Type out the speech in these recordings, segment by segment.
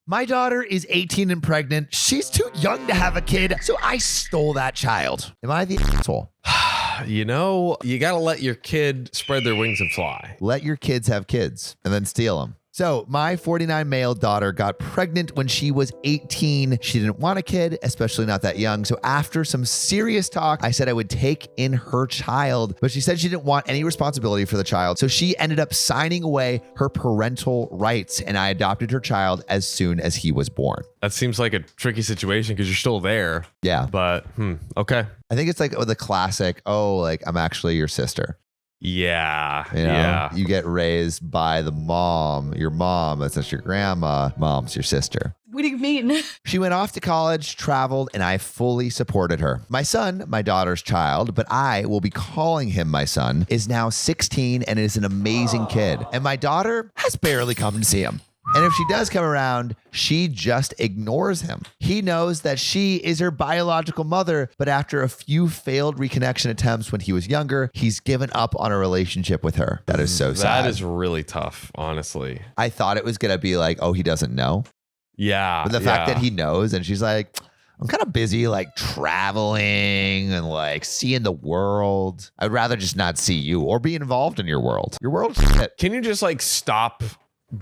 My daughter is 18 and pregnant. She's too young to have a kid, so I stole that child. Am I the asshole? You know, you got to let your kid spread their wings and fly. Let your kids have kids and then steal them. So my 49 male daughter got pregnant when she was 18. She didn't want a kid, especially not that young. So after some serious talk, I said I would take in her child, but she said she didn't want any responsibility for the child. So she ended up signing away her parental rights, and I adopted her child as soon as he was born. That seems like a tricky situation because you're still there. Yeah. But, okay. I think it's like the classic, I'm actually your sister. Yeah. You know, yeah. You get raised by your mom, that's your grandma, mom's your sister. What do you mean? She went off to college, traveled, and I fully supported her. My son, my daughter's child, but I will be calling him my son, is now 16 and is an amazing kid. And my daughter has barely come to see him. And if she does come around, she just ignores him. He knows that she is her biological mother, but after a few failed reconnection attempts when he was younger, he's given up on a relationship with her. That is so sad. That is really tough, honestly. I thought it was going to be like, oh, he doesn't know. Yeah. But the fact that he knows, and she's like, I'm kind of busy traveling and seeing the world. I'd rather just not see you or be involved in your world. Your world's shit. Can you just stop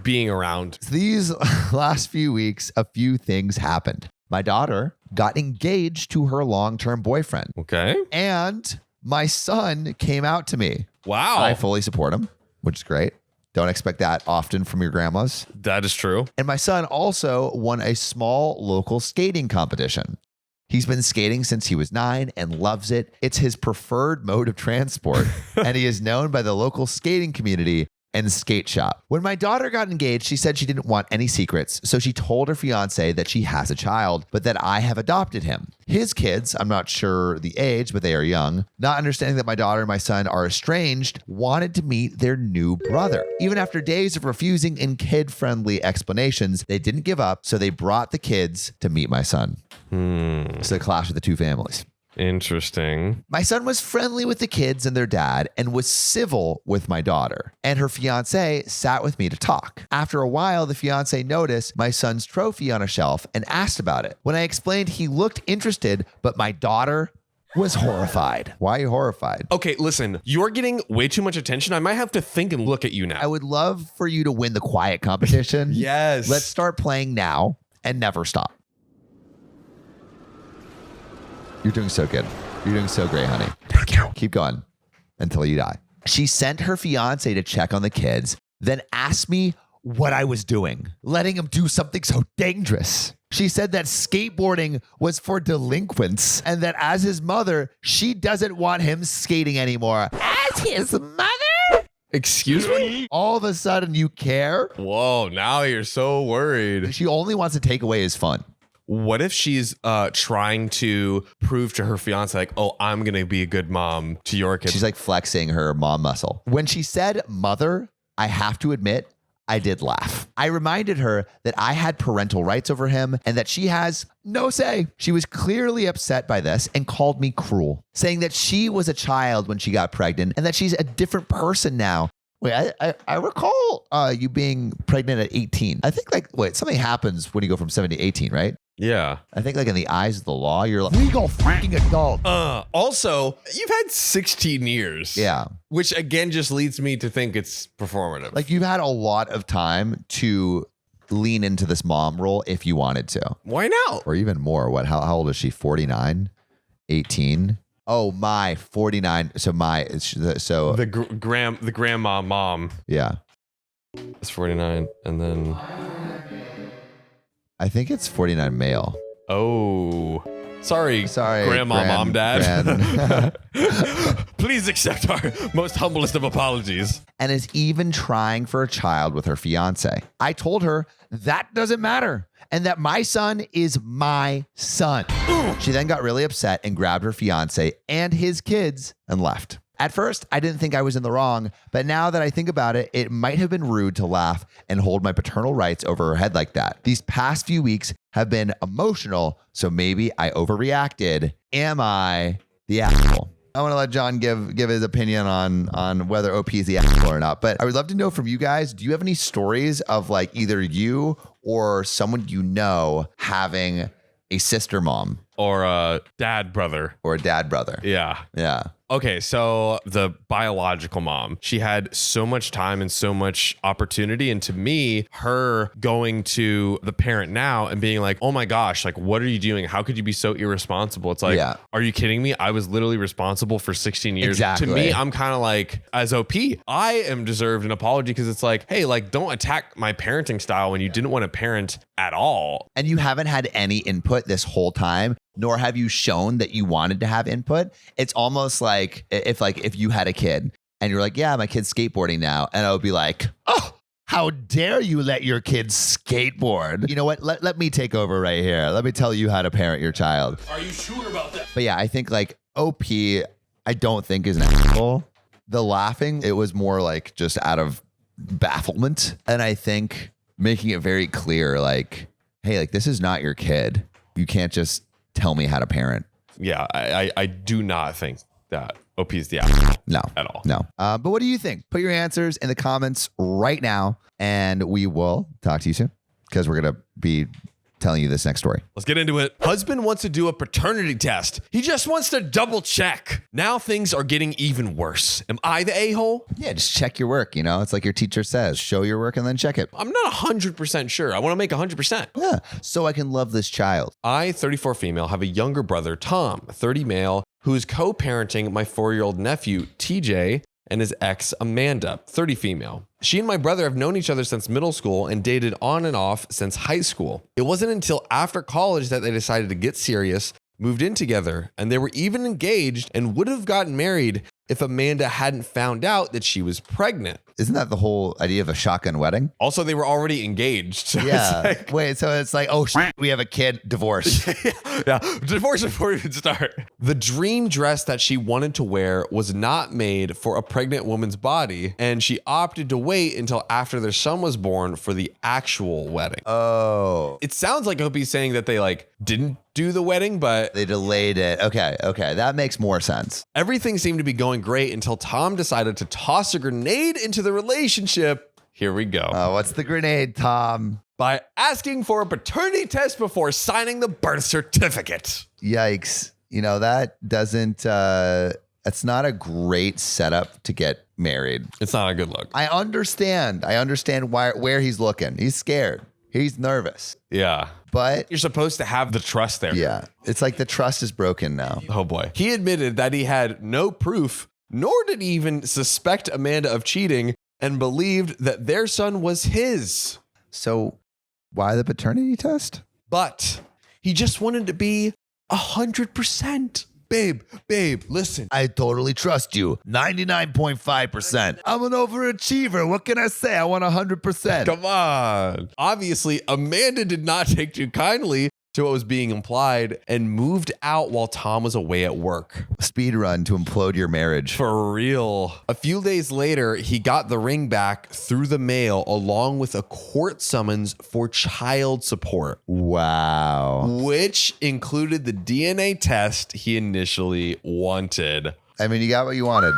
being around? These last few weeks, a few things happened. My daughter got engaged to her long-term boyfriend. Okay. And my son came out to me. Wow. I fully support him, which is great. Don't expect that often from your grandmas. That is true. And my son also won a small local skating competition. He's been skating since he was 9 and loves it. It's his preferred mode of transport, and he is known by the local skating community and skate shop. When my daughter got engaged, she said she didn't want any secrets, so she told her fiance that she has a child, but that I have adopted him. His kids, I'm not sure the age, but they are young, not understanding that my daughter and my son are estranged, wanted to meet their new brother. Even after days of refusing and kid-friendly explanations, they didn't give up, so they brought the kids to meet my son. So the clash of the two families. Interesting. My son was friendly with the kids and their dad and was civil with my daughter. And her fiance sat with me to talk. After a while, the fiance noticed my son's trophy on a shelf and asked about it. When I explained, he looked interested, but my daughter was horrified. Why are you horrified? Okay, listen, you're getting way too much attention. I might have to think and look at you now. I would love for you to win the quiet competition. Yes. Let's start playing now and never stop. You're doing so good. You're doing so great, honey. Thank you. Keep going until you die. She sent her fiance to check on the kids, then asked me what I was doing, letting him do something so dangerous. She said that skateboarding was for delinquents and that as his mother, she doesn't want him skating anymore. As his mother? Excuse me? All of a sudden you care? Whoa, now you're so worried. She only wants to take away his fun. What if she's trying to prove to her fiance, I'm going to be a good mom to your kids? She's flexing her mom muscle. When she said mother, I have to admit, I did laugh. I reminded her that I had parental rights over him and that she has no say. She was clearly upset by this and called me cruel, saying that she was a child when she got pregnant and that she's a different person now. Wait, I recall you being pregnant at 18. I think something happens when you go from 7 to 18, right? Yeah. I think in the eyes of the law, you're legal freaking adult. Also, you've had 16 years. Yeah. Which again just leads me to think it's performative. You've had a lot of time to lean into this mom role if you wanted to. Why not? Or even more. How old is she? 49? 18? Oh, my 49. So the grandma mom. Yeah. It's 49 and then I think it's 49 male. Oh. Sorry, grandma, mom, dad. Please accept our most humblest of apologies. And is even trying for a child with her fiance. I told her that doesn't matter and that my son is my son. She then got really upset and grabbed her fiance and his kids and left. At first, I didn't think I was in the wrong, but now that I think about it, it might have been rude to laugh and hold my paternal rights over her head like that. These past few weeks have been emotional, so maybe I overreacted. Am I the asshole? I want to let John give his opinion on whether OP is the asshole or not. But I would love to know from you guys, do you have any stories of like either you or someone you know having a sister mom? Or a dad brother. Or a dad brother. Yeah. Yeah. Okay, so the biological mom, she had so much time and so much opportunity. And to me, her going to the parent now and being like, oh my gosh, like, what are you doing? How could you be so irresponsible? It's like, are you kidding me? I was literally responsible for 16 years. Exactly. To me, I'm kind of like, as OP, I am deserved an apology because it's like, hey, like, don't attack my parenting style when you didn't want to parent at all. And you haven't had any input this whole time, nor have you shown that you wanted to have input. It's almost like if you had a kid and you're like, yeah, my kid's skateboarding now. And I would be like, oh, how dare you let your kid skateboard? You know what? Let me take over right here. Let me tell you how to parent your child. Are you sure about that? But yeah, I think like OP, I don't think is an asshole. The laughing, it was more like just out of bafflement. And I think making it very clear, like, hey, like this is not your kid. You can't just tell me how to parent. Yeah, I do not think that OP is the asshole. No. At all. No. But what do you think? Put your answers in the comments right now, and we will talk to you soon because we're going to be telling you this next story. Let's get into it. Husband wants to do a paternity test. He just wants to double check. Now things are getting even worse. Am I the a-hole? Yeah, just check your work. You know, it's like your teacher says, show your work and then check it. I'm not 100% sure. I want to make 100%. Yeah, so I can love this child. I, 34 female, have a younger brother, Tom, 30 male, who is co-parenting my 4-year-old nephew, TJ, and his ex, Amanda, 30 female. She and my brother have known each other since middle school and dated on and off since high school. It wasn't until after college that they decided to get serious, moved in together, and they were even engaged and would have gotten married if Amanda hadn't found out that she was pregnant. Isn't that the whole idea of a shotgun wedding? Also, they were already engaged. So Yeah. it's like, Wait, so it's like, oh, we have a kid, divorce. yeah, divorce before we even start. The dream dress that she wanted to wear was not made for a pregnant woman's body, and she opted to wait until after their son was born for the actual wedding. Oh. It sounds like Opie's saying that they like didn't do the wedding, but They delayed it. Okay. That makes more sense. everything seemed to be going great until Tom decided to toss a grenade into the relationship. Here we go. What's the grenade, Tom? By asking for a paternity test before signing the birth certificate. Yikes. You know, that doesn't, that's not a great setup to get married. It's not a good look. I understand where he's looking. He's scared. He's nervous. Yeah. But You're supposed to have the trust there. yeah, it's like the trust is broken now. Oh boy. He admitted that he had no proof, nor did he even suspect Amanda of cheating, and believed that their son was his. So why the paternity test? But he just wanted to be 100%. Babe, listen. I totally trust you. 99.5%. I'm an overachiever. What can I say? I want 100%. Come on. Obviously, Amanda did not take too kindly to what was being implied and moved out while Tom was away at work. Speed run to implode your marriage. For real. A few days later, he got the ring back through the mail along with a court summons for child support, Wow. which included the DNA test he initially wanted. I mean, you got what you wanted.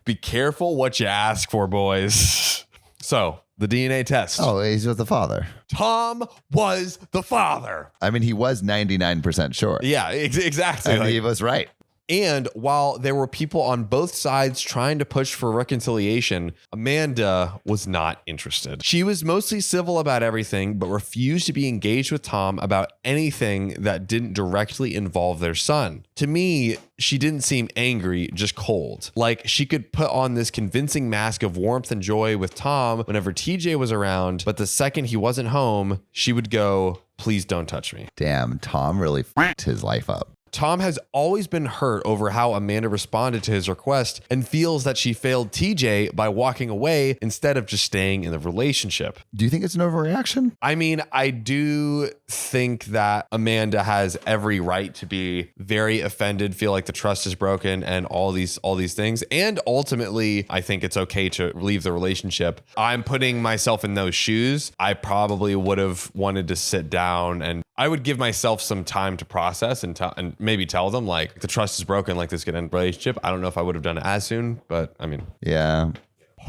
Be careful what you ask for, boys. So, the DNA test. Oh, he's with the father. Tom was the father. I mean, he was 99% sure. Yeah, exactly. And Like- he was right. And while there were people on both sides trying to push for reconciliation, Amanda was not interested. She was mostly civil about everything, but refused to be engaged with Tom about anything that didn't directly involve their son. To me, she didn't seem angry, just cold. Like she could put on this convincing mask of warmth and joy with Tom whenever TJ was around, but the second he wasn't home, she would go, "Please don't touch me." Damn, Tom really f***ed his life up. Tom has always been hurt over how Amanda responded to his request and feels that she failed TJ by walking away instead of just staying in the relationship. Do you think it's an overreaction? I mean, I do think that Amanda has every right to be very offended, feel like the trust is broken and all these things. And ultimately, I think it's okay to leave the relationship. I'm putting myself in those shoes. I probably would have wanted to sit down and I would give myself some time to process and maybe tell them like the trust is broken, like this could end the relationship. I don't know if I would have done it as soon, but I mean, yeah.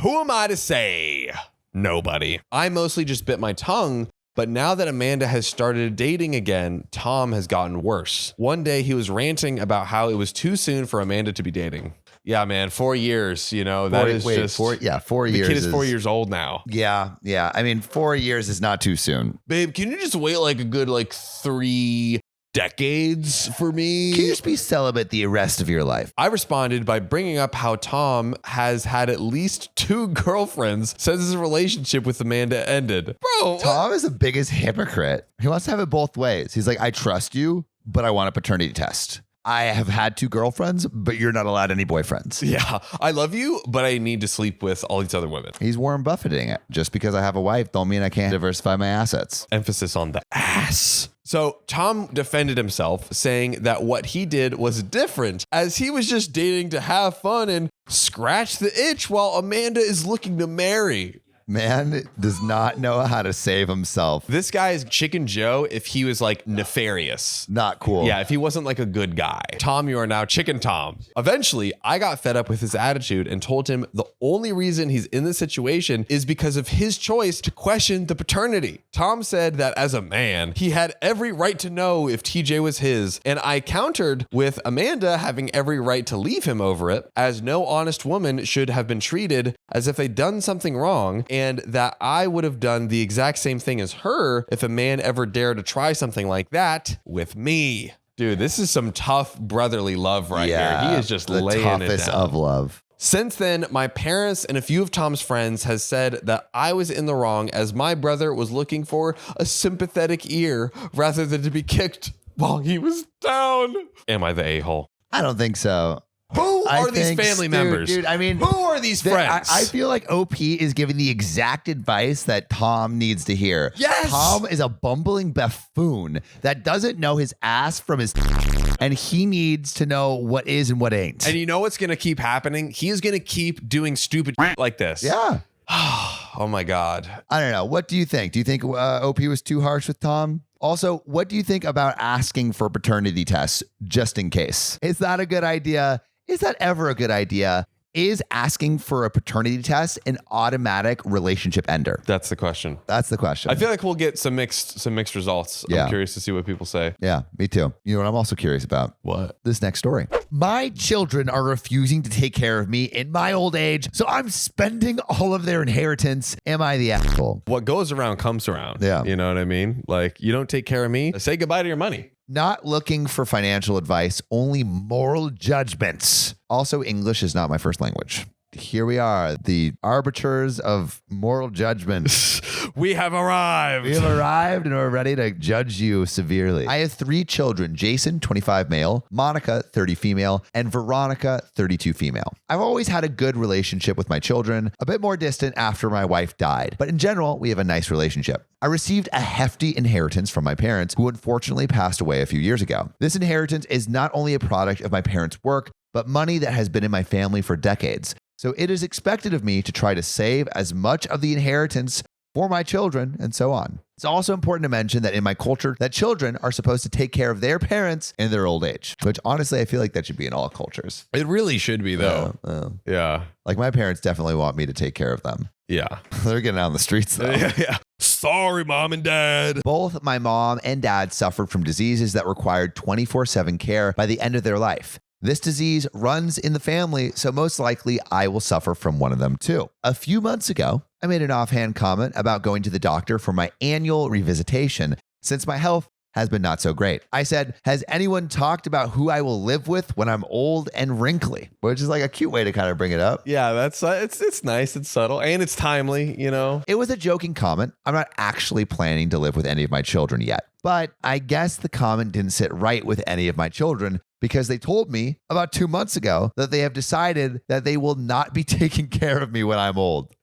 Who am I to say? Nobody. I mostly just bit my tongue. But now that Amanda has started dating again, Tom has gotten worse. One day he was ranting about how it was too soon for Amanda to be dating. Yeah, man, 4 years, you know, that is just 4 years. The kid is 4 years old now. Yeah. I mean, 4 years is not too soon. Babe, can you just wait like a good 3 decades for me? Can you just be celibate the rest of your life? I responded by bringing up how Tom has had at least 2 girlfriends since his relationship with Amanda ended. Bro, Tom is the biggest hypocrite. He wants to have it both ways. He's like, I trust you, but I want a paternity test. I have had 2 girlfriends, but you're not allowed any boyfriends. Yeah, I love you, but I need to sleep with all these other women. He's Warren Buffetting it. Just because I have a wife don't mean I can't diversify my assets. Emphasis on the ass. So Tom defended himself, saying that what he did was different, as he was just dating to have fun and scratch the itch while Amanda is looking to marry. Man does not know how to save himself. This guy is Chicken Joe if he was like nefarious. Not cool. Yeah, if he wasn't like a good guy. Tom, you are now Chicken Tom. Eventually, I got fed up with his attitude and told him the only reason he's in this situation is because of his choice to question the paternity. Tom said that as a man, he had every right to know if TJ was his, and I countered with Amanda having every right to leave him over it, as no honest woman should have been treated as if they'd done something wrong, and that I would have done the exact same thing as her if a man ever dared to try something like that with me. Dude, this is some tough brotherly love right here. He is just laying it down. The toughest of love. Since then, my parents and a few of Tom's friends has said that I was in the wrong, as my brother was looking for a sympathetic ear rather than to be kicked while he was down. Am I the a-hole? I don't think so. Who are these family members? Dude, I mean, who are these friends? I feel like OP is giving the exact advice that Tom needs to hear. Yes. Tom is a bumbling buffoon that doesn't know his ass from his and he needs to know what is and what ain't. And you know what's going to keep happening? He is going to keep doing stupid like this. Yeah. Oh my God. I don't know. What do you think? Do you think OP was too harsh with Tom? Also, what do you think about asking for paternity tests just in case? Is that a good idea? Is that ever a good idea? Is asking for a paternity test an automatic relationship ender? That's the question. That's the question. I feel like we'll get some mixed results. Yeah. I'm curious to see what people say. Yeah, me too. You know what I'm also curious about? What? This next story. My children are refusing to take care of me in my old age, so I'm spending all of their inheritance. Am I the asshole? What goes around comes around. Yeah. You know what I mean? Like, you don't take care of me, say goodbye to your money. Not looking for financial advice, only moral judgments. Also, English is not my first language. Here we are, the arbiters of moral judgment. We have arrived. We have arrived and we're ready to judge you severely. I have 3 children, Jason, 25 male, Monica, 30 female, and Veronica, 32 female. I've always had a good relationship with my children, a bit more distant after my wife died, but in general, we have a nice relationship. I received a hefty inheritance from my parents, who unfortunately passed away a few years ago. This inheritance is not only a product of my parents' work, but money that has been in my family for decades. So it is expected of me to try to save as much of the inheritance for my children and so on. It's also important to mention that in my culture, that children are supposed to take care of their parents in their old age, which honestly, I feel like that should be in all cultures. It really should be though. Yeah. Like my parents definitely want me to take care of them. Yeah. They're getting out on the streets though. Yeah. Sorry, mom and dad. Both my mom and dad suffered from diseases that required 24/7 care by the end of their life. This disease runs in the family, so most likely I will suffer from one of them too. A few months ago, I made an offhand comment about going to the doctor for my annual revisitation since my health has been not so great. I said, has anyone talked about who I will live with when I'm old and wrinkly? Which is like a cute way to kind of bring it up. Yeah, that's it's nice, it's subtle, and it's timely, you know. It was a joking comment. I'm not actually planning to live with any of my children yet. But I guess the comment didn't sit right with any of my children because they told me about 2 months ago that they have decided that they will not be taking care of me when I'm old.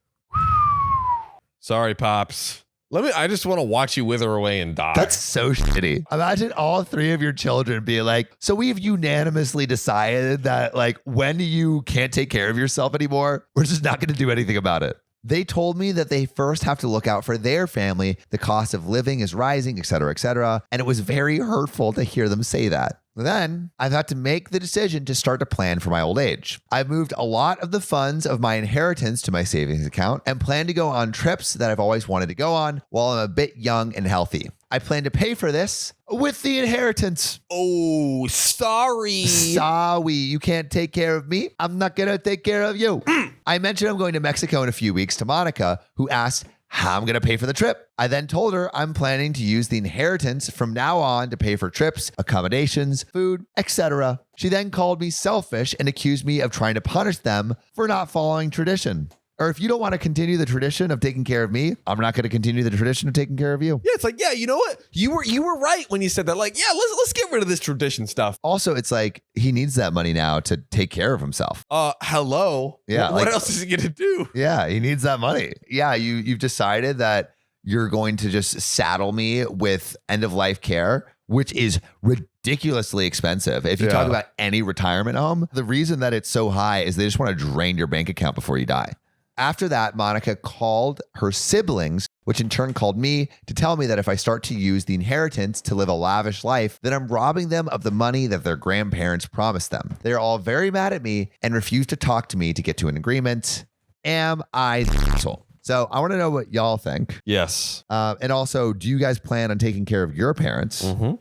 Sorry, Pops. I just want to watch you wither away and die. That's so shitty. Imagine all 3 of your children being like, so we've unanimously decided that like when you can't take care of yourself anymore, we're just not going to do anything about it. They told me that they first have to look out for their family. The cost of living is rising, et cetera, et cetera. And it was very hurtful to hear them say that. Then I've had to make the decision to start to plan for my old age. I've moved a lot of the funds of my inheritance to my savings account and plan to go on trips that I've always wanted to go on while I'm a bit young and healthy. I plan to pay for this with the inheritance. Oh, sorry. Sorry, you can't take care of me. I'm not going to take care of you. I mentioned I'm going to Mexico in a few weeks to Monica, who asked how I'm going to pay for the trip. I then told her I'm planning to use the inheritance from now on to pay for trips, accommodations, food, etc. She then called me selfish and accused me of trying to punish them for not following tradition. Or if you don't want to continue the tradition of taking care of me, I'm not going to continue the tradition of taking care of you. Yeah, it's like, yeah, you know what? You were right when you said that. Like, yeah, let's get rid of this tradition stuff. Also, it's like he needs that money now to take care of himself. Hello. Yeah. What else is he gonna do? Yeah, he needs that money. Yeah, you've decided that you're going to just saddle me with end of life care, which is ridiculously expensive. If you talk about any retirement home, the reason that it's so high is they just want to drain your bank account before you die. After that, Monica called her siblings, which in turn called me to tell me that if I start to use the inheritance to live a lavish life, then I'm robbing them of the money that their grandparents promised them. They're all very mad at me and refuse to talk to me to get to an agreement. Am I the asshole? So I want to know what y'all think. Yes. And also, do you guys plan on taking care of your parents? Mm-hmm.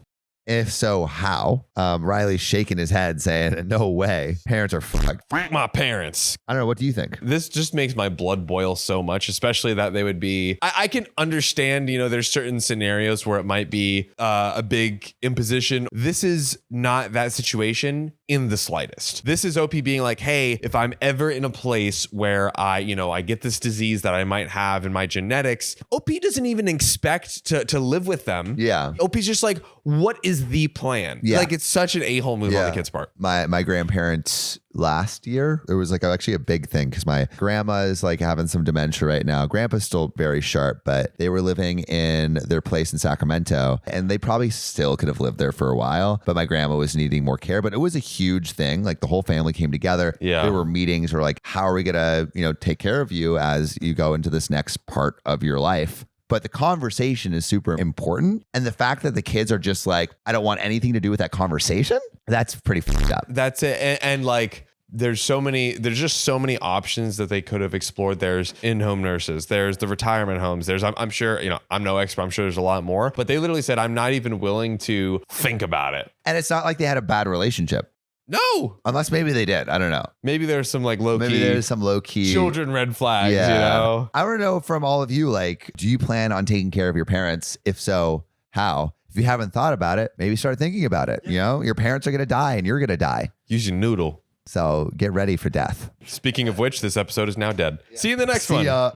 If so, how? Riley's shaking his head saying, no way. Parents are fucked. My parents. I don't know. What do you think? This just makes my blood boil so much, especially that they would be, I can understand, there's certain scenarios where it might be a big imposition. This is not that situation in the slightest. This is OP being like, hey, if I'm ever in a place where I get this disease that I might have in my genetics, OP doesn't even expect to live with them. Yeah. OP's just like, what is the plan? Yeah. Like, it's such an a-hole move on the kid's part. My grandparents last year, there was like actually a big thing because my grandma is like having some dementia right now. Grandpa's still very sharp, but they were living in their place in Sacramento and they probably still could have lived there for a while, but my grandma was needing more care. But it was a huge thing. Like the whole family came together. Yeah. There were meetings where like, how are we gonna, take care of you as you go into this next part of your life? But the conversation is super important. And the fact that the kids are just like, I don't want anything to do with that conversation, that's pretty fucked up. That's it. And like, there's just so many options that they could have explored. There's in-home nurses. There's the retirement homes. I'm sure, I'm no expert. I'm sure there's a lot more. But they literally said, I'm not even willing to think about it. And it's not like they had a bad relationship. No. Unless maybe they did. I don't know. Maybe there's some like low-key. Maybe there's some low-key. Children red flags, I want to know from all of you, like, do you plan on taking care of your parents? If so, how? If you haven't thought about it, maybe start thinking about it. Your parents are going to die and you're going to die. Use your noodle. So get ready for death. Speaking of which, this episode is now dead. See you in the next one. See ya.